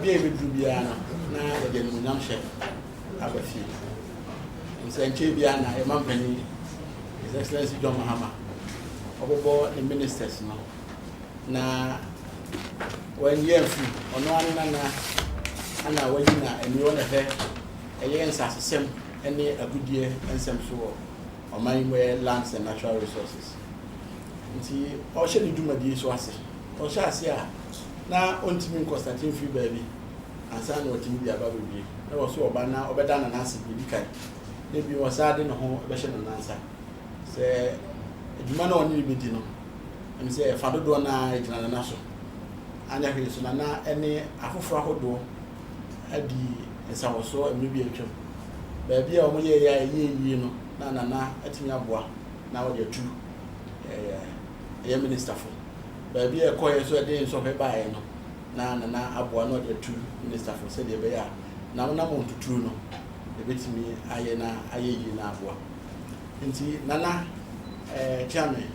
be a bit Rubiana, now again, Munamshe, have a few. In St. Chibiana, a company, His Excellency John Mahama, over the ministers now. Now, when you're free, on one and I went in and you want to have a year and some any a good year and some so or mine where lands and natural resources. See, or shall you do my dear Swassi? Or shall I say, now, on to me, Constantine Free Baby, and son what you be about me. I was so by now, or better than answer, maybe was adding a home, a question and answer. Say, you man only be dinner. And say, Father Donna, it's an answer. And I hear so now any Afro do at the and some so and maybe a chum. Baby, I'm ye, no, na, at me a bois. Now you're two. A minister for. Baby, a coy so a day so by no. Na, a bois not a two minister for said the bear. Now, no one to true no. The bit me, I na bois. And see, Nana, Chammy.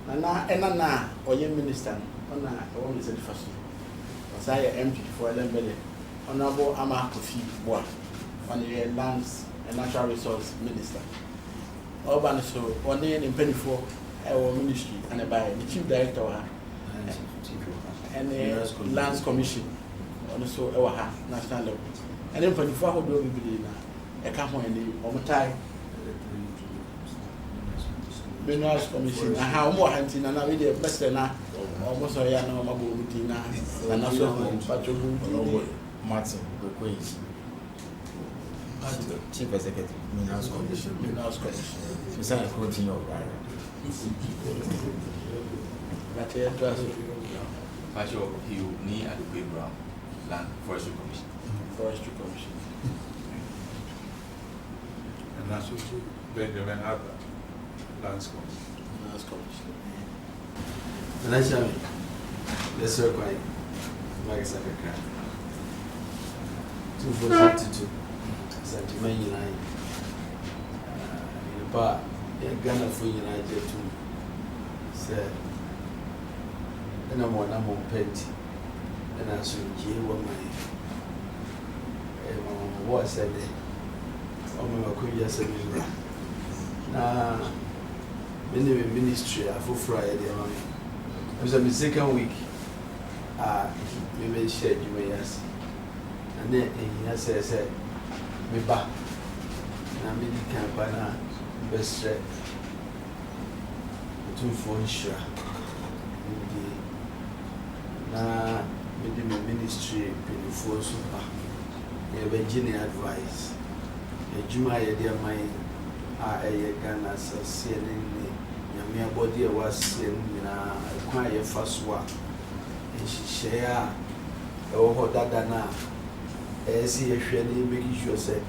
Nana, and Nana, or young minister. I want to say the first one. Was I MP for Lembele? Honorable Ama Kofi Boa, on the lands and natural resource minister. Urban so one day in Penny for our ministry and by the chief director and the lands commission on also our national level. And then Penny for who do we believe now? A couple in the Omutai Minerals Commission. How more hunting and I really best now. Almost a year now, Mabutina, and also Patrol Martin, the Queen, Chief Executive, Minerals Commission. It's a continue of right. But here, Patrol, he need at the background, Land Forestry Commission. Forestry Commission. And that's what Benjamin Harper, Lands Commission. Financially, let's work by like a second. 242 Asantehene United. In the bar, Ghana for United too. Said, and I'm one petty. And I said, what my said, my career said, now, many ministry are for Friday. It was a second week. We may share you may ask. And then he said, me back. And I'm in the campaign, best straight. 2-4 sure. Now, with the ministry, before super. You have engineer advice. A Juma, dear mine, a Ghana, CNN. My body was in quite a fast one, and she share over that now. As he actually making sure, say,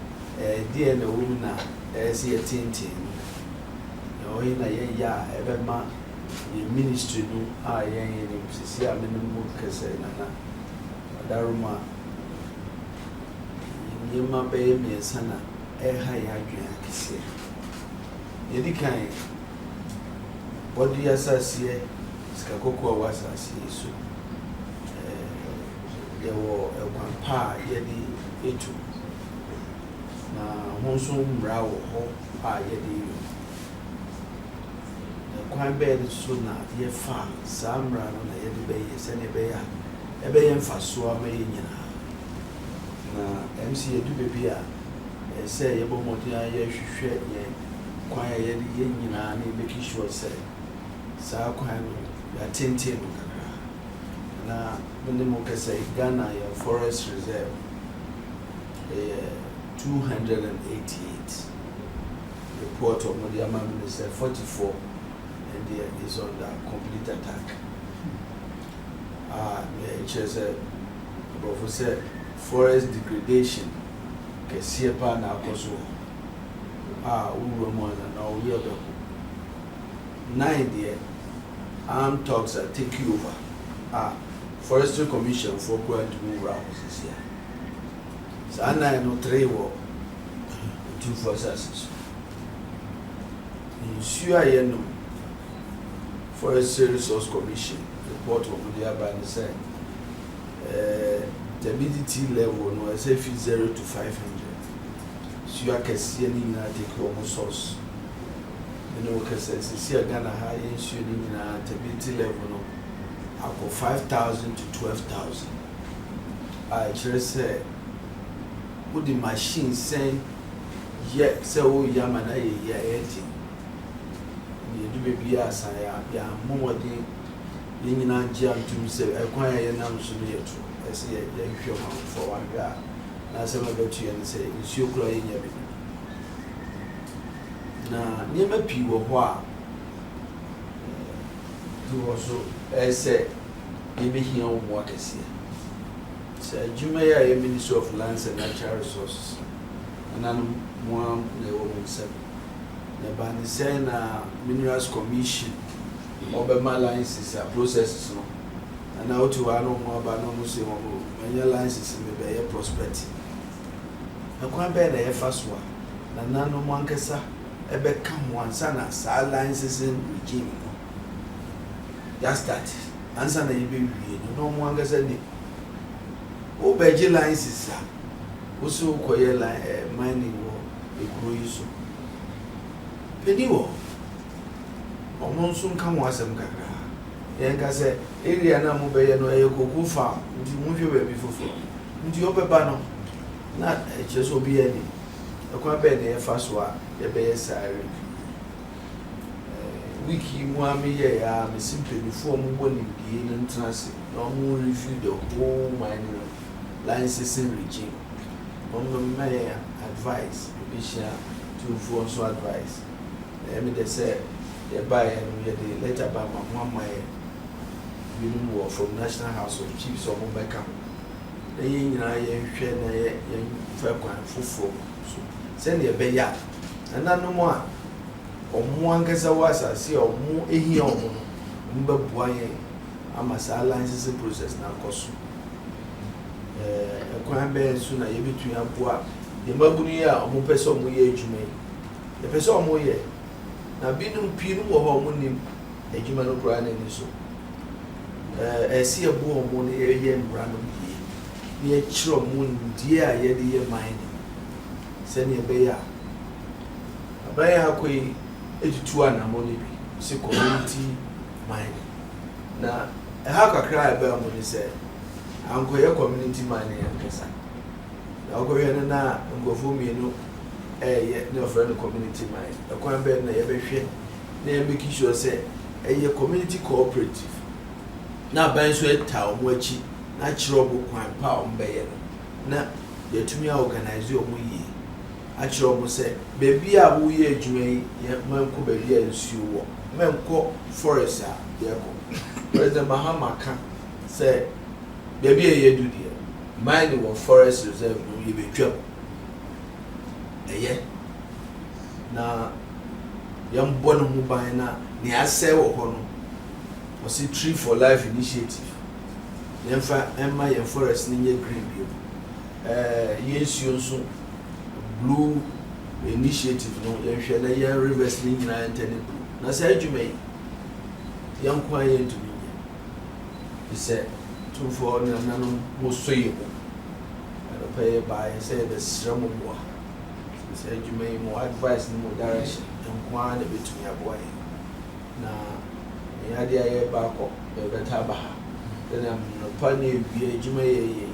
dear no woman, as he a tintin. No, in a year, ever man, the ministry do I am see a minimum say, Nana, Daruma. You may pay me a son, a high agent. Yedi kind. What do you say? Skakoko was as he so. There were a one pa yedi etu. Na Monsum Brow ho pa yedi. The quite bad sooner, dear far, some ran on a yedi bay, send a bay, a bay and fasua may in. Na MC Dubia, say, Abomotia, yes, you share ye, quiet yedi in and making sure say. Sa kwano ya tintin na minimum say Ghana your forest reserve 288 report of Modiama minister 44 and there is under complete attack. It said about forest degradation kesiepa na akoso uromo na oyedo 9 there armed talks are taking over. Forestry Commission for going to move around this year. So I know 3 war 2 forces. In Suayeno Forestry Resource Commission report of the Abani said turbidity level no I say 0 to 500. So you can see any take your source. You know, because see a Ghana high insulin turbidity level no up 5,000 to 12,000. I just say put the machine saying yeah, so Yamana ya 80. You do baby as I am more than Yina Jam to say acquire an answer to I say a for one guy. Now some about you and say it's your crying everything. Now near my people who also I say maybe he on what is here. Say Jumaya, a Minister of Lands and Natural Resources, and I'm one the woman said. The band is saying Minerals Commission over my licenses are processes. And now to I know more about no Muslim when your license may be a prospective. I can't bear the first one. And none of one can say, I become one son as our licensing regime. Just that. Answer the baby, no one can say. O beji licenses are also quite mining war a cruise. Penny war. Or monsoon come was some gaga. Yanka say, area na mobile no a cocoa farm, do you move your baby for? Do you open banner? Not just be any. A quite bad first one, the bear siren. Wiki Mwami, I am simply before moving in transit, no more review the whole mining licensing regime. My advice, Bishop, to also advice. Let me say, they buy and we had the letter by my union from National House of Chiefs or Mobile. The yin I share fair crime for send your bay yard, and none no more. Or one was I see or more a year or more. I'm a licensing process now, cost. A crime bear sooner you between a poor. The Mabunia or Mopeso Moye Jume. The Peso Moye. Now, Binum Pinu or Homonim, a Jumano Grand in so. I see a boy money a year and random near Chro Moon, dear, yet mining. Send a bayer. A bayer quay 82 and a money, see community mining. Now, a haka cry about money said. I'm going to community mining and Kessa. I'll go here and now and go for me, no friend of community mine. A coin bed na every near making sure say a community cooperative. Now, Bansway Town, which natural book one pound bay. Now, the to me organize your way. Actual say, baby, I will ye Jumay, yet man could be here in Sew. Men call Forestry, President Mahama can say. Baby, a do dear. Mine was forest reserve, you be trouble. Now, young Bonham who by now, near Sell Honor was a Tree for Life initiative. Then for Emma and Forest Ninja Green View. Yes, you also Blue initiative, no, you're rivers Ninja and Tenny. Now, said you may young quiet to me. He said. For none most suitable. And pay by say the strum of war. He said you may more advice in more direction and one between your boy. Now, the idea back up the Tabaha. Then I'm not funny be a Jumay.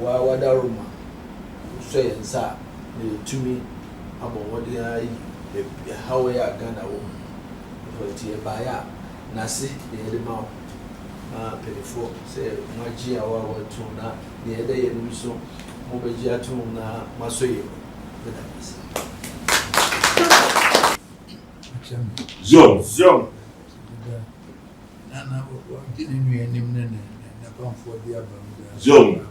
Wadaruma say and sa to me about what they are how we are gonna woman. For tea by Nasi, the mouth. Penifo say Magia or Tuna, the other end so Mobagia Tuna Masoy. Zoom. Zoom.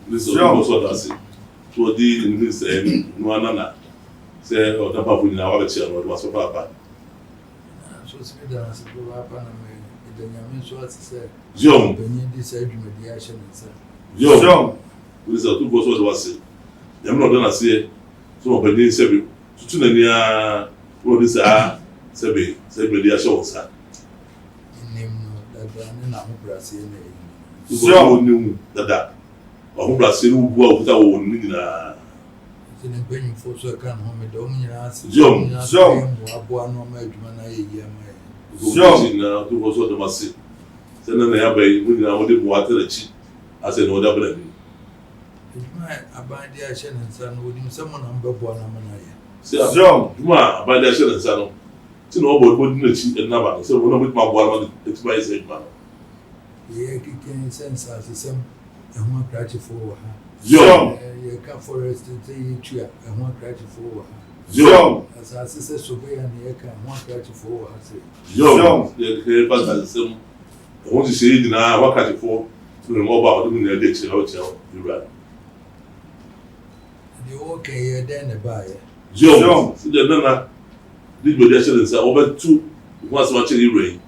This is also does it. To deal in this Nuanana. Say, or the Papu in our chair, what was Papa. So, John, John, this is a two boss was it. I'm not gonna say some of the days every to near what is a Sebi, Sebi, shows her. So, knew that ɔho brase no bu a okuta wɔ wɔn nyinaa sɛ ne mpanyinfoɔ so ɛka ne ho meda ɔmo nyinaa ase Zom. aboa no ɔma adwuma no ayɛ yie ama yɛ ɔmo nyinaa to hɔ so ɔdɔm ase sɛ na yɛaba yi mo nyinaa wɔde boa ate n'akyi asɛ na ɔde abena bi adwuma a aban de ahyɛ ne nsa no onim sɛ mo na mbɛboa no ama no ayɛ sɛ adwuma a aban de ahyɛ ne nsa no ti na ɔbɔ ɔdi n'akyi ɛnaba no sɛ wɔn a wɔbɛtumi aboa no ma ɛtumi ayɛ sɛ adwuma no yɛyɛ kekɛn sɛ nsasesɛm ɛho akrakyefoɔ wɔ ha Zom. yɛka forestry sɛ yɛtu a ɛho akrakyefoɔ wɔ ha Zom. asase sɛ sobeya ne yɛka ɛho akrakyefoɔ wɔ ha sɛ Zom. Yɛkɛ ba asɛm ɛho hyehyɛ yi nyinaa wakatefo ne ɔba a ɔde mu nyinaa de akyerɛ ɔkyerɛ ewura deɛ wɔka yɛ dɛn ne baayɛ Zom. Sɛ deɛ nana de dwodi ahyɛ ne nsa ɔbɛtu ho asɛm akyerɛ ewura yi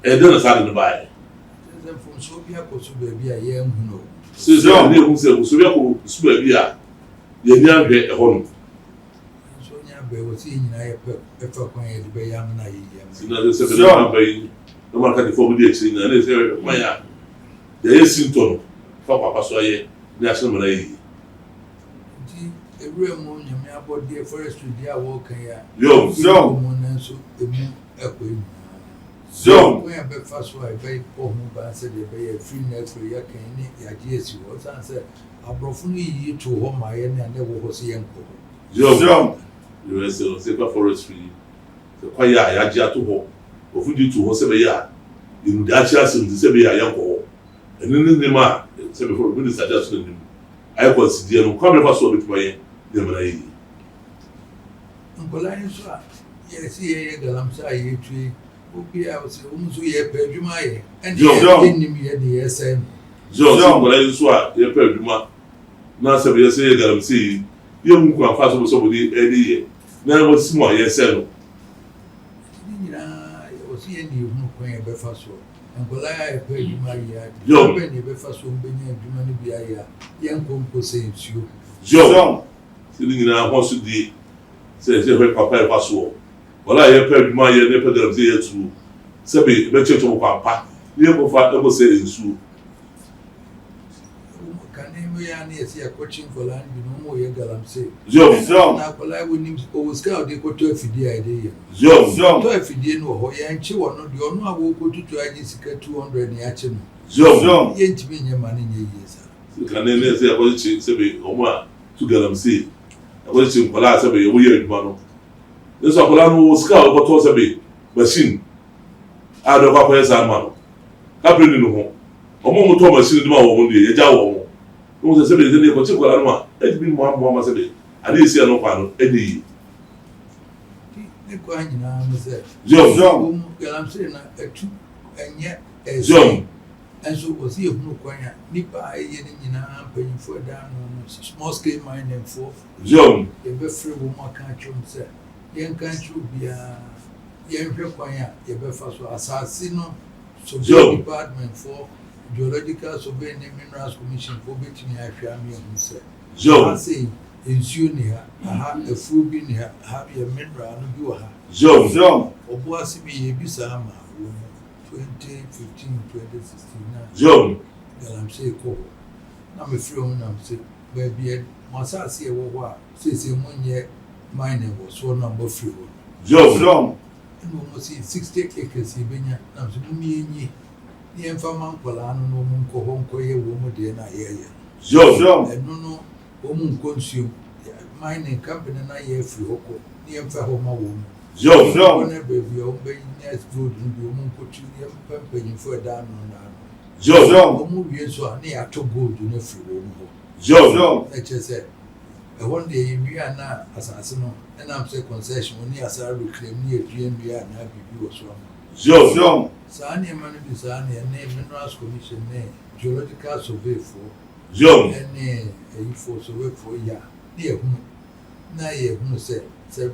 ɛdɛ na saa de ne baayɛ sɛ mfomsoɔ bi akɔ so baabi a yɛnhu no sɛ ne ehu sɛ musobi akɔ so baabi a yɛni ahwɛ ɛhɔ no nso nyɛ abɛɛ wɔ sɛ yɛ nyinaa yɛpɛ kwan yɛde bɛyɛ ama no ayɛ yie ama sinna sɛ bɛ na ba yi na ma katefo ɔmo de akyerɛ nyinaa ne sɛ kwan a yɛyɛ sintɔ no fa papa so ayɛ ne ahyɛ no ma na yɛ yie nti ewura mu nyame abɔdeɛ forestry deɛ a wɔka yɛ a Zom. mu nanso emu ɛkɔ yi Zom. kwan a bɛfa so a ɛbɛyɛ bɔ ho ban sɛdeɛ ɛbɛyɛ firi na afiri yɛkan ne yɛagye asi hɔ ɔsiane sɛ aborɔfo no yiyi to hɔ ma yɛ ne a na ɛwɔ hɔ sɛ yɛnkɔ hɔ Zom. Yɛrɛ sɛ sɛ ka forestry sɛ kwa yɛ a yɛagye ato hɔ ɔfudi to hɔ sɛ bɛyɛ a yɛnudi akyerɛ asɛm ti sɛ bɛyɛ a yɛnkɔ hɔ ɛno ne nim a sɛ bɛfɔ minista de aso n'anim ayɛ kɔnsideɛ no kwa bɛfa so a bɛtuma yɛ nneɛma no ayɛ yie nkɔla yi nso a yɛsi yɛyɛ galamsey a yɛtue obi a sɛ wɔn nso yɛpɛ adwuma ayɛ ɛne yɛnim yɛde yɛsɛn no Zom. Sɛ nkɔla yi nso a yɛpɛ adwuma na sɛ bɛyɛ sɛ yɛ galamsey yi yɛmu kwan fa so sɛ wɔde ɛde yɛ na wɔsi mu a yɛsɛ no ne nyinaa wɔsi yɛ ne ehunu kwan yɛ bɛfa so nkɔla yi a yɛpɛ adwuma ayɛ ade Zom. bɛn ne bɛfa so mbɛnya adwuma no bi ayɛ a yɛnkɔ mpo sɛ nsuo Zom. Sɛ ne nyinaa ho so die sɛ hwɛ papa yɛfa soɔ wɔla a yɛpɛ adwuma yɛ ne pɛ galamsey yɛ tu sɛbi bɛkyɛ to kwan pa ne yɛkɔfa ɛbɔ sɛ nsuo kane mu yɛ a ne yɛsi yɛkɔkye nkɔla no bi na wɔn yɛ galamsey Zom. na akɔla yi wɔnim ɔwɔ sika a ɔde kɔtɔ afidie a yɛde yɛ Zom. tɔ afidie no wɔ hɔ yɛnkye wɔ no deɛ ɔno a wɔkɔtutu agye sika 200 ne yɛakye no Zom. yɛntumi nyɛ ma no nyɛ yie saa kane ne sɛ yɛkɔkye sɛbi ɔmo a tu galamsey yɛkɔkye nkɔla a sɛbi yɛwɔ yɛ adwuma no ne nso akɔla no wɔ sika a wɔkɔtɔ sɛbi machine a dɛ ɔkɔ akɔyɛ saa ma no kapre no ho ɔmo mo tɔ machine no ma wɔn deɛ yɛgya wɔn mo ne mo sɛ sɛbi yɛsɛ ne yɛkɔkye nkɔla no a ɛdimi mmoa ma sɛbi ade esi ano kwan no ɛde yie ne kwan nyinaa no sɛ Zom. wɔn galamsey na atu ɛnyɛ Zom. nso wɔsi ehunu kwan a nipa a ɛyɛ ne nyinaa mpanyinfoɔ ɛdan no small scale mining foɔ Zom. yɛbɛfrɛ wɔn aka atwere mu sɛ yɛnka atwere biara yɛnhwɛ kwan a yɛbɛfa so asase no survey department for geological survey ne minerals commission for bɛtumi ahwɛ ama yɛn ho sɛ Zom. asɛ nsuo ni ha aha afuo bi ni ha aha yɛ mineral no bi wɔ ha Zom. ɔbo ase bi yɛ bi saa ma wɔn 2015 2016 na Zom. galamsey kɔ hɔ na mefiri wɔn nam sɛ baabi yɛ mo asase yɛ wɔ hɔ a seesei mo nyɛ mining wɔ soɔ na mo afiri hɔ Zom. ɛna wɔn si 60 acres yɛbɛnya nam sɛ mo mmienyi ne yɛmfa ma nkɔlaa no na wɔn nkɔ hɔ nkɔyɛ wɔn deɛ na yɛyɛ Zom. ɛno no wɔn nkɔ nsuo mining company na yɛ afiri hɔ kɔ ne yɛmfa hɔ ma wɔn Zom. wɔn na baabi a wɔn bɛnya gold no bi wɔn nkɔtu yɛmpa mpanyinfoɔ ɛdan no na Zom. wɔn wie nso a ne yɛato gold no afiri wɔn hɔ Zom. na kyerɛ sɛ ɛhɔ no deɛ yɛwie a na asase no ɛnam sɛ concession ne asara reclaim ne yɛdua nnua a na biribi wɔ so ama Zom. saa nneɛma no bi saa ne ɛne minerals commission ne geological survey foɔ Zom. ɛne ayifoɔ survey foɔ yɛ a ne yɛhunu na yɛhunu sɛ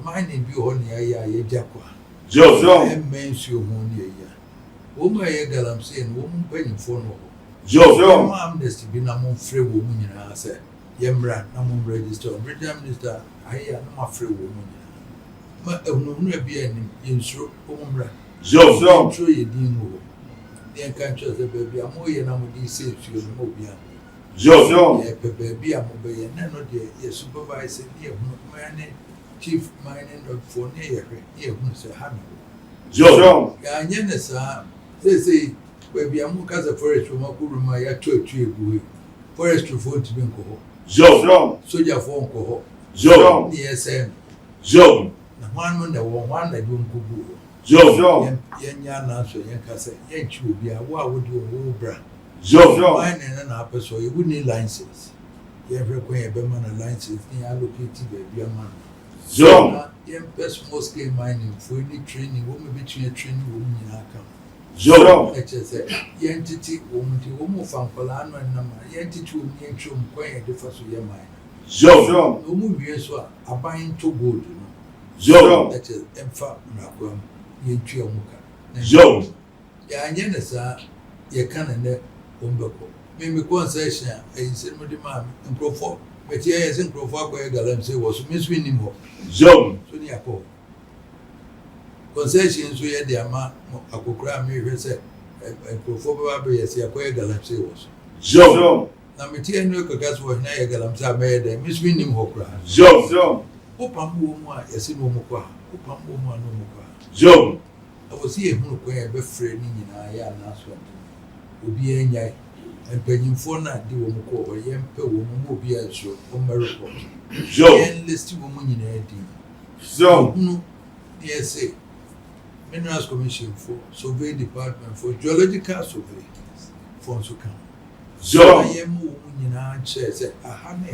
mining bi wɔ hɔ ne yɛayɛ a yɛgya kɔ a Zom. ɛmmɛn nsuo ho ne yɛyɛ a wɔn a ɛyɛ galamsey no wɔn mpanyinfoɔ no wɔ hɔ Zom. wɔn amnesty bi na wɔmfrɛ wɔn mu nyinaa sɛ yɛmmra na mo register regional minister ayɛ a na mo afrɛ wɔn mu nyinaa ma ehunahuna bi anim yɛnsuro wɔn mmra Zom. yɛnturo yɛ din wɔ hɔ yɛnka nkyerɛ sɛ baabi a moyɛ na mode sɛ nsuo no ma obi ano Joe. Baby, I'm obeying none of the supervisor near man, chief mining of for near here, Mr. Hammer. Joe. Yes, they say, baby, I'm because of forest from Okuruma, tree, forestry phone to be Joe. soldier phone coho. Joe. Yes, Joe. one that don't go. Joe. Yan answer, yan cassa, yan chew be a what would you bra? Joe. Mine and an apple, so you would need licenses. You ever acquire a Berman license near allocated baby a man. Joe. Yan best most game mining for any training, woman between a training woman in our account. Joe. HSA, Yentity, woman to woman from Polano and number, Yentity, Yentum, quite a difference with your mind. Joe. No movie as well, a buying too good, you know. Joe. That is, and fat, Naquam, Yentu Muka. Joe. Yanasa, you can and that Umbako. Maybe concession, a cinema demand, and Crawford, but here is in Crawford where Galam say was Miss Winimo. Joe. So near Paul. Concessions we had the amount of Akukra Mary said, and Crawford Baby as your quay Galam say was. Joe. Now, Matia no Kagas was Naya Galamsa made a Miss Winnim Hokra. Joe. Opamua, a Sinumukwa, Opamuma no Mukwa. Joe. I was here who quay a befriending in our yarn answer. Ubi and Yai, and penning for not the woman call, young per woman will be a show on miracle. Joe. Enlisted woman in a deal. Joe. Yes, say. Minerals Commission for Survey Department for Geological Survey for Sukan. Joe. I am moving says a honey,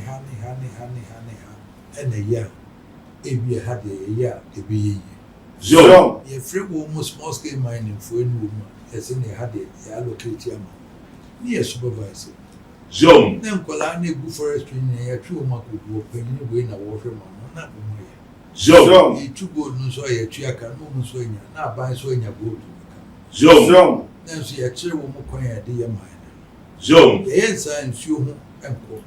and a year. If you had a year, a be Joe. a free woman small scale mining for any woman, as in a had it, allocate your near supervisor. Joe. Then Colani go forestry near true Mako penny win a water man, not one. Joe. He took good no so a chiaka, no Mussonia, not by sewing a boat. Joe. Then she a chair woman quiet, dear mine. Joe. The answer and few uncle.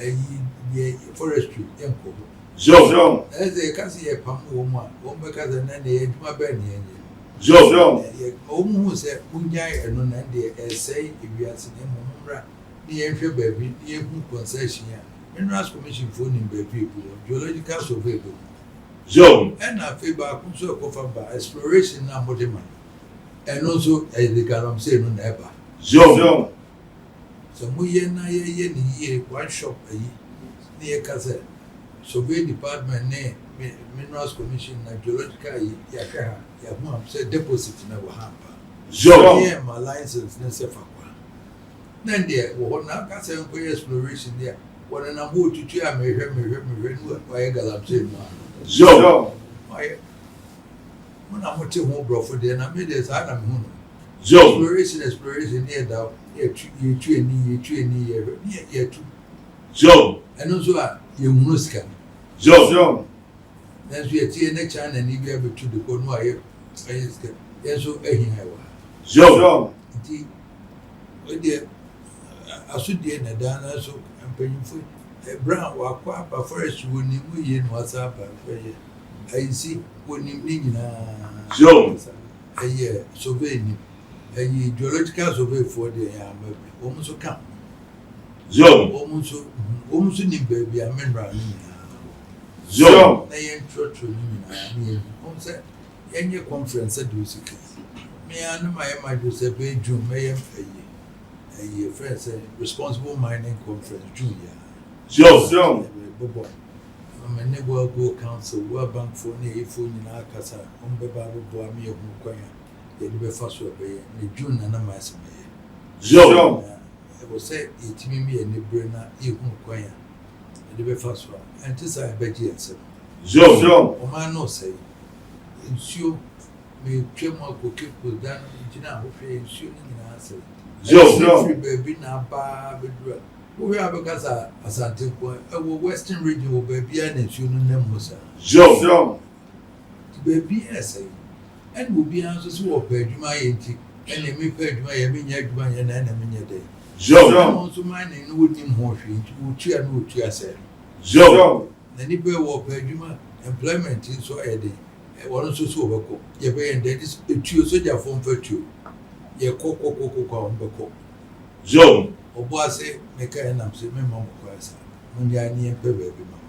A forestry uncle. Joe. As a cassie a pump woman, one because and then they had my benny. Joe. Almost said, Munyai and non and say if you are seeing Mumra, the entry baby, near whom concession. Minerals Commission phoning by people, geological survey. Joe. And I feel back also covered by exploration and monument. And also, as the Galam say, no never. Joe. So, we are ye one shop a year near Cassette. Survey Department name, Minerals Commission, and geological Yaka, Yamam said deposit never hamper. Joe. Yeah, my license, Nesefaqua. Then there, what now can say exploration there. When I'm moved to chair, me, why Galam say, Joe. when I'm watching home, bro, for then I made this Adam. Joe. Exploration near down, you train, Joe. and also you Muska. Joe. Then we are next time and you be able to the corner. Yes, so Joe. I should be in a dana so I'm paying for a brown walk up a forest when you in WhatsApp. I see when you mean Joe. a year surveying a geological survey for the almost come. Joe. Almost in baby, I mean, Joe. they ain't church almost any conference at Lucy. Me and my do say, June, May a friend say, responsible mining conference, Junior. Joe. I'm a neighbor go council, World Bank for near phone in our casa, Umbeba, Boami of Mukwaya, the first way, the June and a mass. Joe. I will say, it me and the brainer, you Mukwaya, the first one, and this I bet yes. Joe. O man no say, ensure me trim up with people done, who pay ensuring in answer. Joe. Baby now, Barbara. We have because Asantehene, Western region will be an issue in Nemosa. Joe. Baby, essay, and will be answers who paid my antique, and they may pay my Yaminia and enemy day. Joe. Also, mine and would him horse, which you are no to yourself. Joe. Then he bear war paid you employment in so a day. I want to so overcook. Your bay and that is a two soldier form for two. Your cocoa on the cook. Joe. Obuase make enam se me mama kwasa. Munya ni empe baby mama.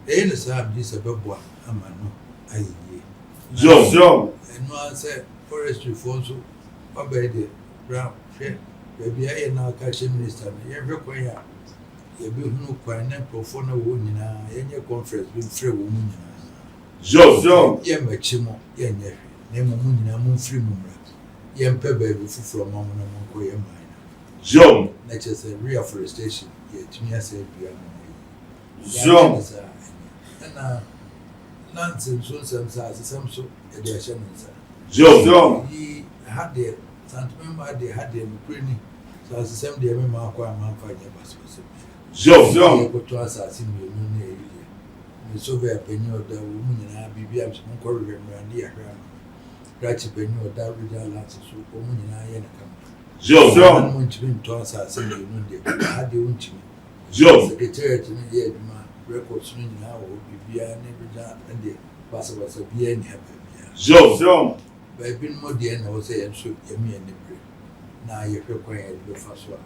Ene sa bi se beboa ama no ayi. John. Eno answer forestry for so obede brown hwe baby aye na ka che minister ye hwe kwan ya ye bi hunu kwan na profo na wo nyina ye nye conference bi free wo mu nyina. John. Ye machi mo ye nye hwe. Na mo mu nyina mo free mu mra. Ye mpe baby fufuro mama na mo ko ye mai. John. Let's just say reforestation. Yeah, to me, I said, John. And nonsense, some so edition. John. He had the Santamema, they had the Ukraine. So as the same day, my man, find your bus. John. Go to us as in your the Soviet penny or the woman and I be able to corridor and dear grandma. Ratchy penny or that regional lances, woman and I and a company. John. Want to be to us as in the had the unchim. John. Secretary to me, my records now will be beer and every time and the bus was a beer and happy. John. But I've been more than I was saying, so me and the bread. Now you're required the first one.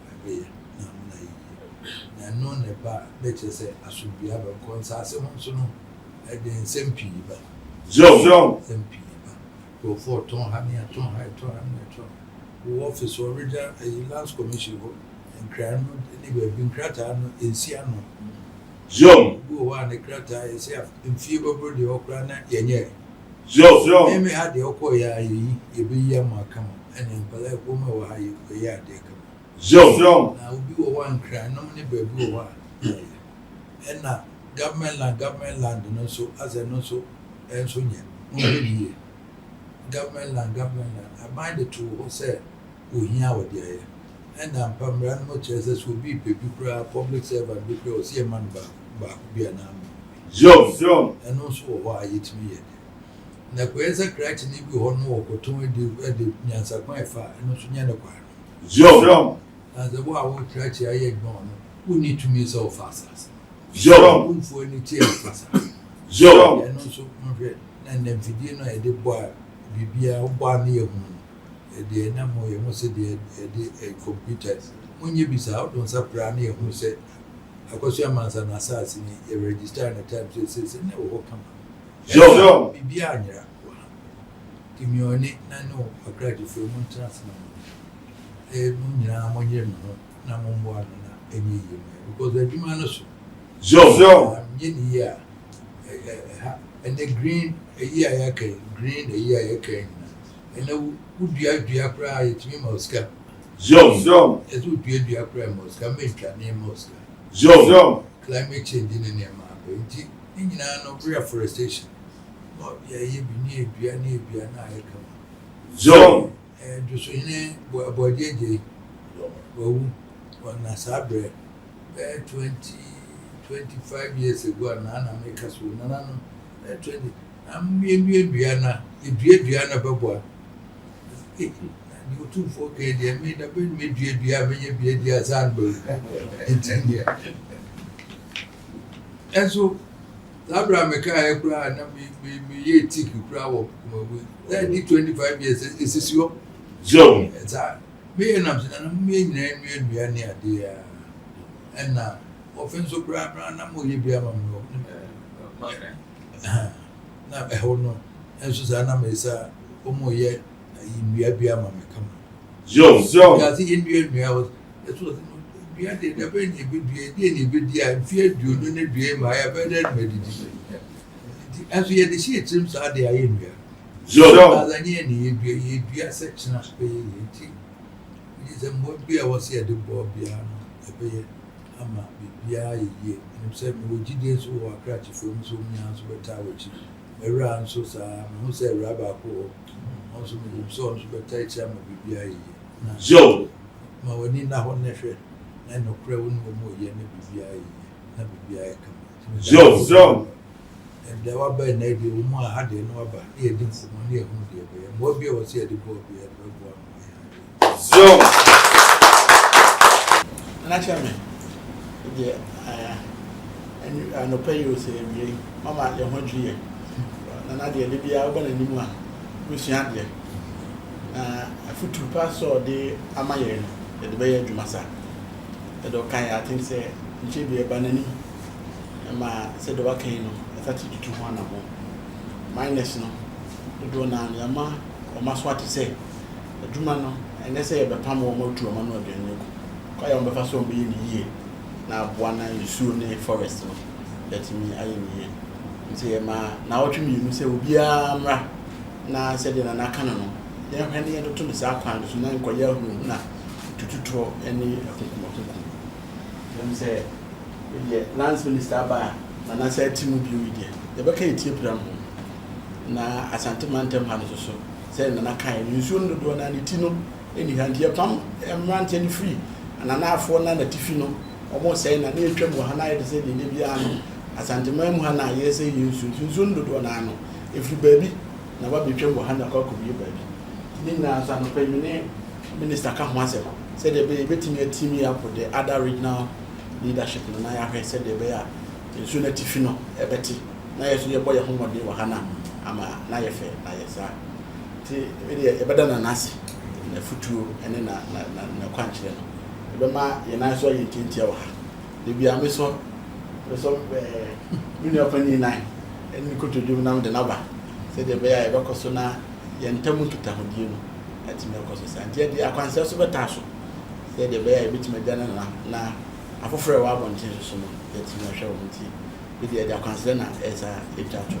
Now, none about better say I should be able to consult someone so no at the same people. John. Same people. Go for ton, honey, a ton, high ton, and ton. Office original lands commission and crown anyway been crata in Siano. John. Go on the crata is in fever the Okrana Yanye. John. Maybe had the Okoya, you be Yamaka, and in Palais woman or how you go yard they come. John. Now be one crown, no money baby one. And now government land, and also as I know so, and so yeah. Government land. I mind the two who said, we hear what they are. And I'm Pamran Mochesses will be public servant because see a man back be an army. John. And also why it's me. Na kweza crack ni bi hono okoton de nyansa kwan fa no so nya ne kwa. John. As the boy will crack aye gbon no. We need to meet so fast. John. We for any tear fast. John. And also mhwe na dem fidie no e de boy bibia oba na ye hu. The namo ye mo se de computer. Munye bisa don sapra na ye hu se akoso amansa na asase ni ye register na time say na wo kama. John. Bibia anyira. Timioni na no akradi for mo trans na. Munyina mo nye no na mo mbo ano na enyi yi because the demand no so. John. Yin year and the green a year green a year and would be a dear cry to me Moscow. John. It would be a dear cry Moscow, make your name Moscow. John. Climate change in the name of in no reforestation. Not ye be near John. And just in a boy, JJ, one Nasabre 25 years ago, and Anna make us with Nana 20. I'm being Biana, if Biana Babua. You two forget they made a bit made be a Sandberg in 10 years. And so, Labra Mekaya cry and be ye tick crowd. That 25 years is your John. It's a me and I'm me near dear. And now, offense of Brabra, I'm going to be a now I hold no. And Susanna Mesa, Omo yet, in Biabia Mamma come. John. Because the Indian me was, it was Bia did a penny bit dear and feared you don't be my abandoned meditation. As we had the sheet seems are the India. John. As I need be a section of paying. It is a more beer was here the Bobiano, a pay. Ama bibia ye himself we gideons who are cratchy from so many hands were towered. Around so who said Rabba ko also with himself to better chama bibia ye. John. Ma when in that one nefer and no crown no more ye bibia ye na bibia come. John. And there were by night the woman had no about here didn't for money who dear boy. What beer was here the boy John. Naturally. Yeah, and no pay you say, Mamma, your 100 years. And I did be out when anyone, which you had there. A foot to pass or the Amayan, yɛde bɛyɛ adwuma saa yɛde ɔkan I think sɛ nkyɛ bi ɛba n'ani ɛma sɛ de waka yi no ɛsate tutu ho anabɔ minus no dodoɔ naa no yɛma ɔma so ate sɛ adwuma no ɛnɛ sɛ yɛbɛpam wɔn atu ɔma no aduane agu kɔ yɛ wɔbɛfa so ɔbɛyɛ ne yie na aboa na nsuo ne forest no yɛtumi ayɛ ne yie nti yɛma na wɔtwe mmienu sɛ obiara mmra na sɛdeɛ na n'aka no no yɛhwɛ ne yɛtoto no saa kwan no so na nkɔyɛ ahunu na tututoɔ ne akunkumakunkum ɛm sɛ yɛ lands minister aba na nasa ati mu bio yi deɛ yɛbɛka yɛtie pira no na asante mantam ha no so sɛ nana kan nsuo no dodoɔ na ne ti no ɛni ha nti yɛpam mmeranteɛ no firi ananaafoɔ na natifi no ɔmo sɛe na ne yɛtwam wɔ ha na yɛde sɛ deɛ biara no asanteman mu ha na yɛ sɛ yɛ nsuo no dodoɔ na no ɛfiri baabi na wabɛtwam wɔ ha na akɔkɔbie baabi ne nyinaa so anɔpa yi ne minister ka ho asɛm sɛdeɛ ɛbɛyɛ yɛbɛtumi atimi apɔ the other regional leadership no na yɛahwɛ sɛdeɛ ɛbɛyɛ a nsuo no atifi no ɛbɛte na yɛ so yɛbɔ yɛ ho mmɔden wɔ ha no ama na yɛ fɛ na yɛ saa nti yɛbɛda na n'ase na futuo ne na kwankyerɛ no yɛbɛma yɛn nan so ayɛ ntiantia wɔ ha de bia me so me nua panyin nan ɛne kotodwom nam de naba sɛdeɛ ɛbɛyɛ a yɛbɛkɔ so na yɛn ntam nkitahodie no atumi akɔ so saa nti yɛde akwansɛ so bɛtaa so sɛdeɛ ɛbɛyɛ a yɛbɛtumi agya no na afoforɔ a ɛwɔ abɔnten so no yɛtumi ahwɛ wɔn nti yɛde akwansɛ na ɛsa ɛtwa to